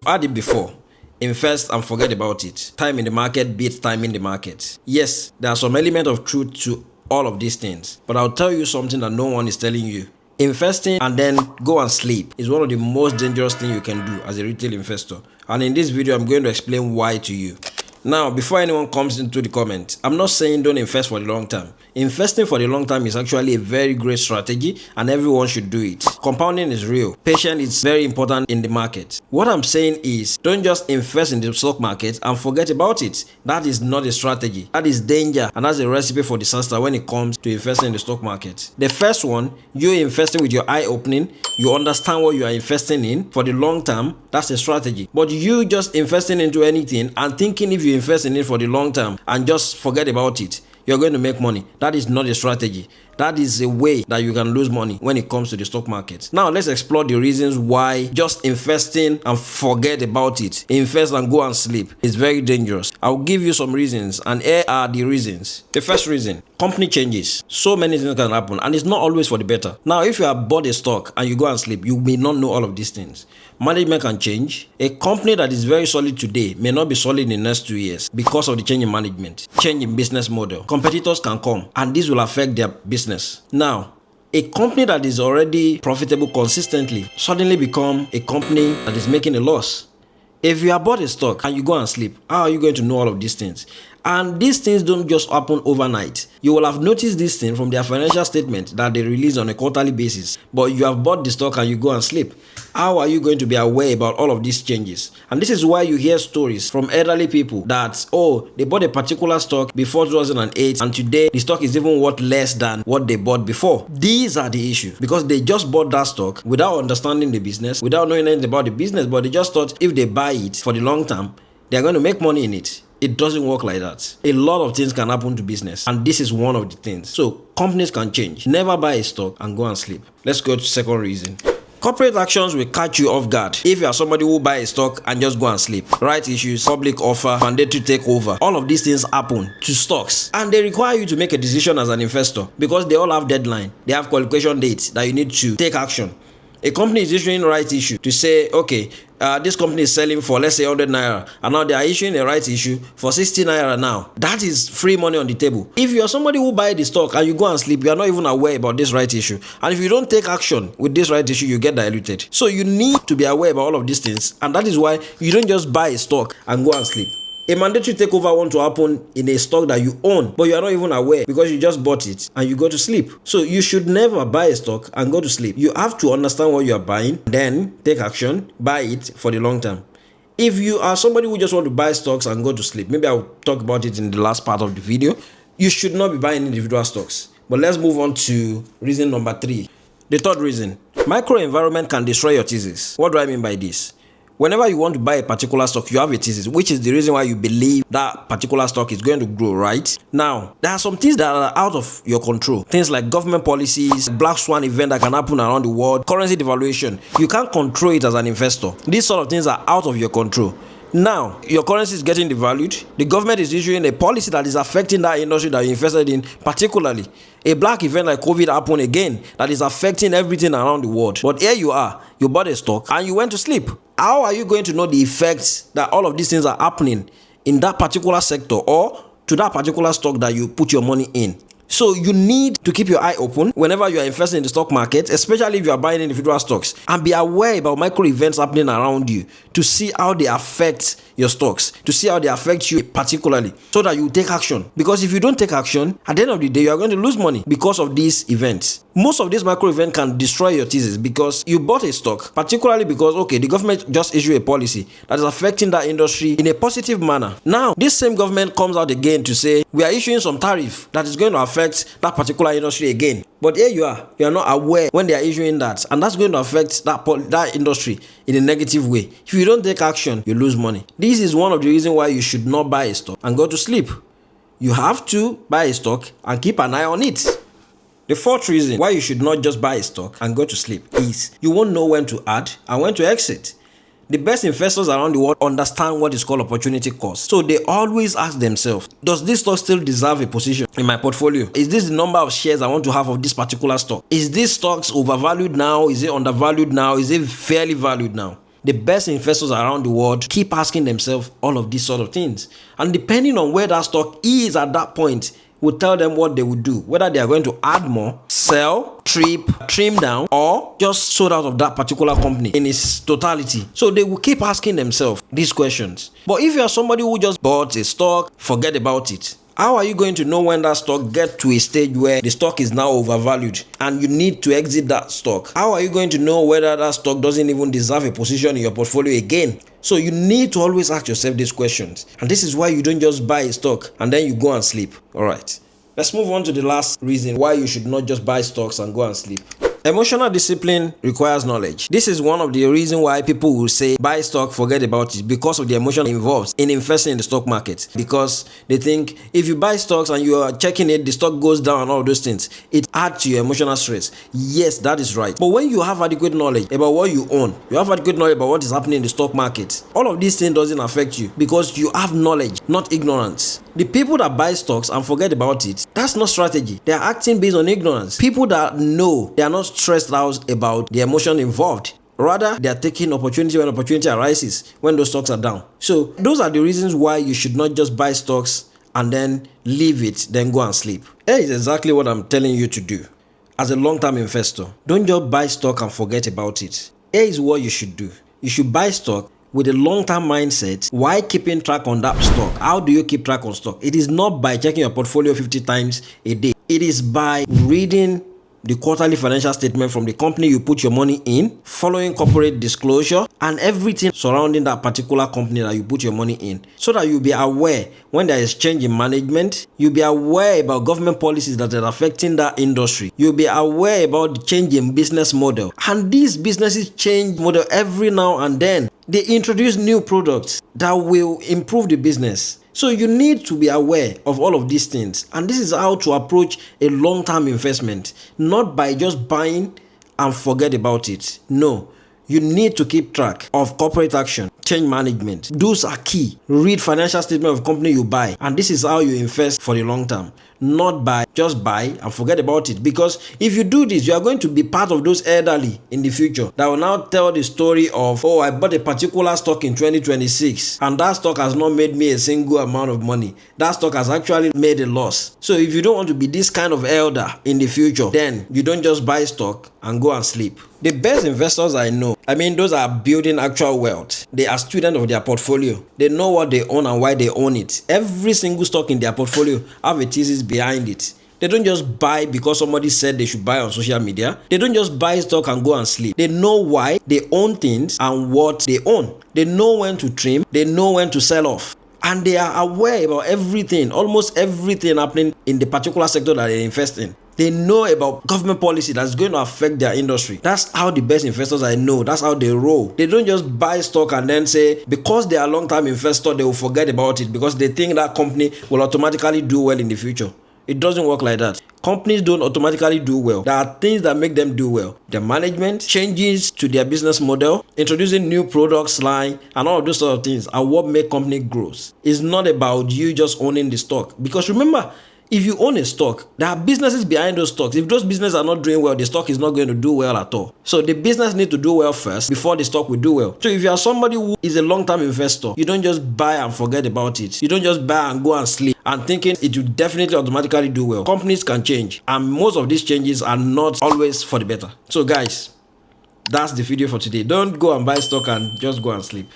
I did before. Invest and forget about it. Time in the market beats time in the market. Yes, there are some element of truth to all of these things, but I'll tell you something that no one is telling you. Investing and then go and sleep is one of the most dangerous things you can do as a retail investor. And in this video, I'm going to explain why to you. Now, before anyone comes into the comments, I'm not saying don't invest for the long term. Investing for the long term is actually a very great strategy and everyone should do it. Compounding is real. Patience is very important in the market. What I'm saying is don't just invest in the stock market and forget about it. That is not a strategy. That is danger and that's a recipe for disaster when it comes to investing in the stock market. The first one, you're investing with your eye opening. You understand what you are investing in for the long term. That's a strategy. But you just investing into anything and thinking if you invest in it for the long term and just forget about it, you're going to make money. That is not a strategy. That is a way that you can lose money when it comes to the stock market. Now, let's explore the reasons why just investing and forget about it, invest and go and sleep, is very dangerous. I'll give you some reasons, and here are the reasons. The first reason, company changes. So many things can happen, and it's not always for the better. Now, if you have bought a stock and you go and sleep, you may not know all of these things. Management can change. A company that is very solid today may not be solid in the next 2 years because of the change in management, change in business model. Competitors can come, and this will affect their business. Now, a company that is already profitable consistently suddenly become a company that is making a loss. If you have bought a stock and you go and sleep, how are you going to know all of these things? And these things don't just happen overnight. You will have noticed this thing from their financial statement that they release on a quarterly basis. But you have bought the stock and you go and sleep. How are you going to be aware about all of these changes? And this is why you hear stories from elderly people that, oh, they bought a particular stock before 2008 and today the stock is even worth less than what they bought before. These are the issues because they just bought that stock without understanding the business, without knowing anything about the business, but they just thought if they buy it for the long term, they're going to make money in it. It doesn't work like that. A lot of things can happen to business, and this is one of the things. So companies can change. Never buy a stock and go and sleep. Let's go to second reason. Corporate actions will catch you off guard if you are somebody who buy a stock and just go and sleep. Right issues, public offer, mandatory takeover. All of these things happen to stocks, and they require you to make a decision as an investor because they all have deadline. They have qualification dates that you need to take action. A company is issuing right issue to say, okay, this company is selling for, let's say, 100 naira, and now they are issuing a right issue for 60 naira now. That is free money on the table. If you are somebody who buy the stock and you go and sleep, you are not even aware about this right issue. And if you don't take action with this right issue, you get diluted. So you need to be aware about all of these things, and that is why you don't just buy a stock and go and sleep. A mandatory takeover want to happen in a stock that you own, but you are not even aware because you just bought it and you go to sleep. So you should never buy a stock and go to sleep. You have to understand what you are buying, then take action, buy it for the long term. If you are somebody who just want to buy stocks and go to sleep, maybe I'll talk about it in the last part of the video, you should not be buying individual stocks. But let's move on to reason number 3. The third reason, microenvironment can destroy your thesis. What do I mean by this? Whenever you want to buy a particular stock, you have a thesis, which is the reason why you believe that particular stock is going to grow, right? Now, there are some things that are out of your control. Things like government policies, black swan event that can happen around the world, currency devaluation. You can't control it as an investor. These sort of things are out of your control. Now, your currency is getting devalued. The government is issuing a policy that is affecting that industry that you invested in, particularly. A black event like COVID happened again that is affecting everything around the world. But here you are, you bought a stock and you went to sleep. How are you going to know the effects that all of these things are happening in that particular sector or to that particular stock that you put your money in? So you need to keep your eye open whenever you are investing in the stock market, especially if you are buying individual stocks, and be aware about micro events happening around you to see how they affect your stocks, to see how they affect you particularly, so that you take action. Because if you don't take action, at the end of the day, you are going to lose money because of these events. Most of these micro events can destroy your thesis because you bought a stock, particularly because, okay, the government just issued a policy that is affecting that industry in a positive manner. Now, this same government comes out again to say, we are issuing some tariff that is going to affect that particular industry again. But here you are not aware when they are issuing that, and that's going to affect that industry in a negative way. If you don't take action, you lose money. This is one of the reasons why you should not buy a stock and go to sleep. You have to buy a stock and keep an eye on it. The fourth reason why you should not just buy a stock and go to sleep is you won't know when to add and when to exit. The best investors around the world understand what is called opportunity cost. So they always ask themselves, does this stock still deserve a position in my portfolio? Is this the number of shares I want to have of this particular stock? Is this stock overvalued now? Is it undervalued now? Is it fairly valued now? The best investors around the world keep asking themselves all of these sort of things. And depending on where that stock is at that point, will tell them what they would do, whether they are going to add more, sell, trim down, or just sold out of that particular company in its totality. So they will keep asking themselves these questions. But if you are somebody who just bought a stock, forget about it. How are you going to know when that stock gets to a stage where the stock is now overvalued and you need to exit that stock? How are you going to know whether that stock doesn't even deserve a position in your portfolio again? So you need to always ask yourself these questions. And this is why you don't just buy a stock and then you go and sleep. All right. Let's move on to the last reason why you should not just buy stocks and go and sleep. Emotional discipline requires knowledge. This is one of the reasons why people will say buy stock, forget about it, because of the emotion involved in investing in the stock market. Because they think if you buy stocks and you are checking it, the stock goes down and all those things, it adds to your emotional stress. Yes, that is right. But when you have adequate knowledge about what you own, you have adequate knowledge about what is happening in the stock market, all of these things doesn't affect you because you have knowledge, not ignorance. The people that buy stocks and forget about it, that's not strategy. They are acting based on ignorance. People that know, they are not stressed out about the emotion involved. Rather, they are taking opportunity when opportunity arises, when those stocks are down. So those are the reasons why you should not just buy stocks and then leave it, then go and sleep. That is exactly what I'm telling you to do. As a long-term investor, don't just buy stock and forget about it. Here is what you should do. You should buy stock with a long-term mindset. Why keeping track on that stock? How do you keep track on stock? It is not by checking your portfolio 50 times a day. It is by reading the quarterly financial statement from the company you put your money in, following corporate disclosure, and everything surrounding that particular company that you put your money in, so that you'll be aware when there is change in management. You'll be aware about government policies that are affecting that industry. You'll be aware about the change in business model. And these businesses change model every now and then. They introduce new products that will improve the business. So you need to be aware of all of these things. And this is how to approach a long-term investment, not by just buying and forget about it. No, you need to keep track of corporate action, change management. Those are key. Read financial statement of company you buy. And this is how you invest for the long term. Not by just buy and forget about it. Because if you do this, you are going to be part of those elderly in the future that will now tell the story of, oh, I bought a particular stock in 2026 and that stock has not made me a single amount of money. That stock has actually made a loss. So if you don't want to be this kind of elder in the future, then you don't just buy stock and go and sleep. The best investors I know, those are building actual wealth. They are students of their portfolio. They know what they own and why they own it. Every single stock in their portfolio have a thesis behind it. They don't just buy because somebody said they should buy on social media. They don't just buy stock and go and sleep. They know why they own things and what they own. They know when to trim. They know when to sell off. And they are aware about everything, almost everything happening in the particular sector that they invest in. They know about government policy that's going to affect their industry. That's how the best investors I know, that's how they roll. They don't just buy stock and then say, because they are long-term investors, they will forget about it because they think that company will automatically do well in the future. It doesn't work like that. Companies don't automatically do well. There are things that make them do well. Their management, changes to their business model, introducing new products line, and all of those sort of things are what make company grows. It's not about you just owning the stock. Because remember, if you own a stock, there are businesses behind those stocks. If those businesses are not doing well, the stock is not going to do well at all. So the business needs to do well first before the stock will do well. So if you are somebody who is a long-term investor, you don't just buy and forget about it. You don't just buy and go and sleep and thinking it will definitely automatically do well. Companies can change, and most of these changes are not always for the better. So guys, that's the video for today. Don't go and buy stock and just go and sleep.